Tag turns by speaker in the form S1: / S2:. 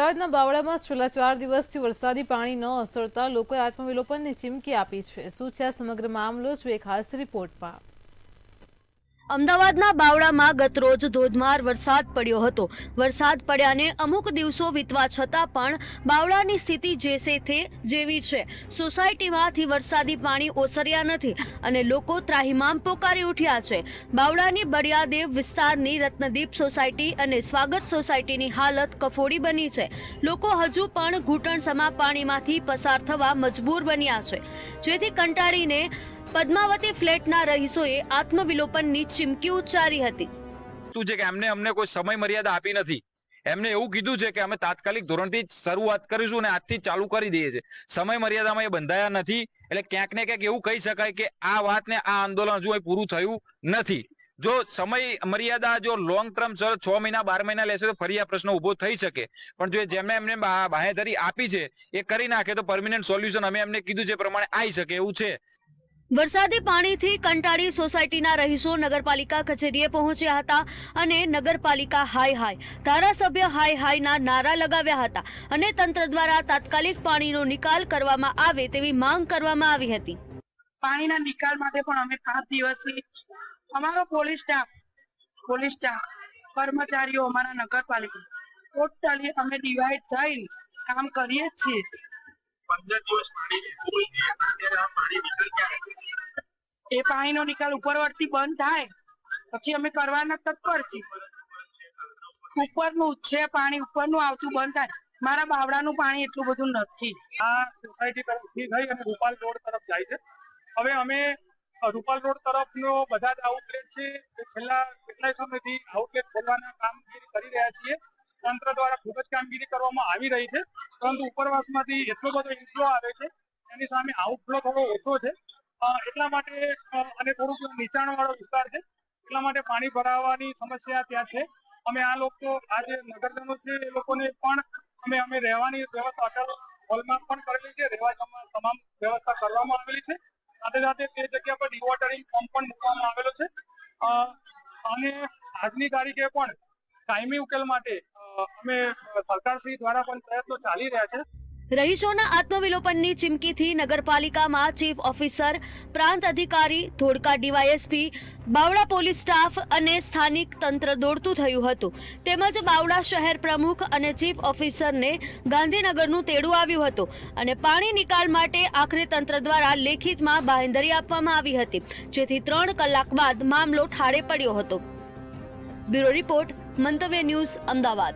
S1: અમદાવાદના બાવળામાં છેલ્લા 4 દિવસથી વરસાદી પાણી ન ઓસરતા લોકોએ આત્મવિલોપનની ચીમકી આપી છે। શું છે આ સમગ્ર મામલો? જો એક ખાસ રિપોર્ટમાં।
S2: અમદાવાદના બાવળામાં ગતરોજ ધોધમાર વરસાદ પડ્યો હતો। વરસાદ પડ્યાને અમુક દિવસો વીતવા છતાં પણ બાવળાની સ્થિતિ જેસે તે જેવી છે। સોસાયટીમાંથી વરસાદી પાણી ઓસર્યા નથી અને લોકો ત્રાહિમામ પોકારી ઉઠ્યા છે। બાવળાની બળિયાદેવ વિસ્તારની રત્નદીપ સોસાયટી અને સ્વાગત સોસાયટીની હાલત કફોડી બની છે। લોકો હજુ પણ ઘૂંટણસમા પાણીમાંથી પસાર થવા મજબૂર બન્યા છે, જેથી કંટાળીને પદ્માવતી ફ્લેટના રહીશોએ આત્મવિલોપનની ચીમકી ઉચ્ચારી હતી।
S3: શું છે કે અમને કોઈ સમય મર્યાદા આપી નથી। એમને એવું કીધું છે કે અમે તાત્કાલિક ધોરણથી શરૂઆત કરીશું અને આજથી ચાલુ કરી દઈએ છીએ। સમય મર્યાદામાં એ બંધાયા નથી, એટલે ક્યાંક ને ક્યાંક એવું કહી શકાય કે આ વાત ને આ આંદોલન હજુ પૂરું થયું નથી। જો સમય મર્યાદા જો લોંગ ટર્મ 6 મહિના 12 મહિના લેશે તો ફરી આ પ્રશ્ન ઉભો થઈ શકે, પણ જો જેમને એમને બાહેધરી આપી છે એ કરી નાખે તો પરમિનન્ટ સોલ્યુશન અમે એમને કીધું છે પ્રમાણે આવી શકે એવું છે।
S2: વરસાદી પાણીથી કંટાળી સોસાયટીના રહીશો નગરપાલિકા કચેરીએ પહોંચ્યા હતા અને નગરપાલિકા હાય હાય, ધારાસભ્ય હાય હાયના નારા લગાવ્યા હતા અને તંત્ર દ્વારા તાત્કાલિક પાણીનો નિકાલ કરવામાં આવે તેવી માંગ કરવામાં આવી હતી।
S4: પાણીના નિકાલ માટે પણ અમે 5 દિવસથી અમારો પોલીસ સ્ટાફ કર્મચારીઓ અમારા નગરપાલિકા ટોટલી અમે ડિવાઈડ થઈને કામ કરીએ જ છીએ।
S5: 15 દિવસ પાણી
S4: એ પાણીનો નિકાલ ઉપરવર્તી બંધ થાય પછી અમે કરવાના તત્પર છીએ। ઉપરનું છે પાણી ઉપરનું આવતું બંધ થાય, મારા બાવડાનું પાણી એટલું બધું નથી।
S5: આ સોસાયટી તરફથી થઈ અને રૂપાલ રોડ તરફ જાય છે। હવે અમે રૂપાલ રોડ તરફનો બધા જ આઉટલેટ છે છેલ્લા કેટલાય સમયથી આઉટલેટ ખોલવાના કામગીરી કરી રહ્યા છીએ। તંત્ર દ્વારા ખૂબ જ કામગીરી કરવામાં આવી રહી છે, પરંતુ ઉપરવાસમાંથી એટલો બધો ઇનફ્લો આવે છે એની સામે આઉટફ્લો થોડો ઓછો છે। એટલા માટે અને થોડુંક નીચાણવાળો વિસ્તાર છે, એટલા માટે પાણી ભરાવાની સમસ્યા ત્યાં છે। અમે આ લોકો આ જે નગરજનો છે એ લોકોને પણ અમે રહેવાની વ્યવસ્થા હોટલ હોલમાં પણ કરેલી છે, રહેવા જમવા તમામ વ્યવસ્થા કરવામાં આવેલી છે। સાથે સાથે તે જગ્યા પર ડિવોટરિંગ પંપ પણ મૂકવામાં આવેલો છે અને આજની તારીખે પણ કાયમી ઉકેલ માટે અમે સરકારશ્રી દ્વારા પણ પ્રયત્નો ચાલી રહ્યા છે।
S2: રહીશોના આત્મવિલોપનની ચીમકીથી નગરપાલિકામાં ચીફ ઓફિસર, પ્રાંત અધિકારી, Dholka DYSP, Bavla police staff અને સ્થાનિક તંત્ર દોડતું થયું હતું, તેમજ બાવળા શહેર પ્રમુખ અને ચીફ ઓફિસરને ગાંધીનગરનું તેડું આવ્યું હતું અને પાણી નિકાલ માટે આખરે તંત્ર દ્વારા લેખિતમાં બાંહેધરી આપવામાં આવી હતી, જેથી 3 કલાક બાદ મામલો ઠારે પડ્યો હતો। બ્યુરો રિપોર્ટ, મંતવ્ય ન્યૂઝ, અમદાવાદ।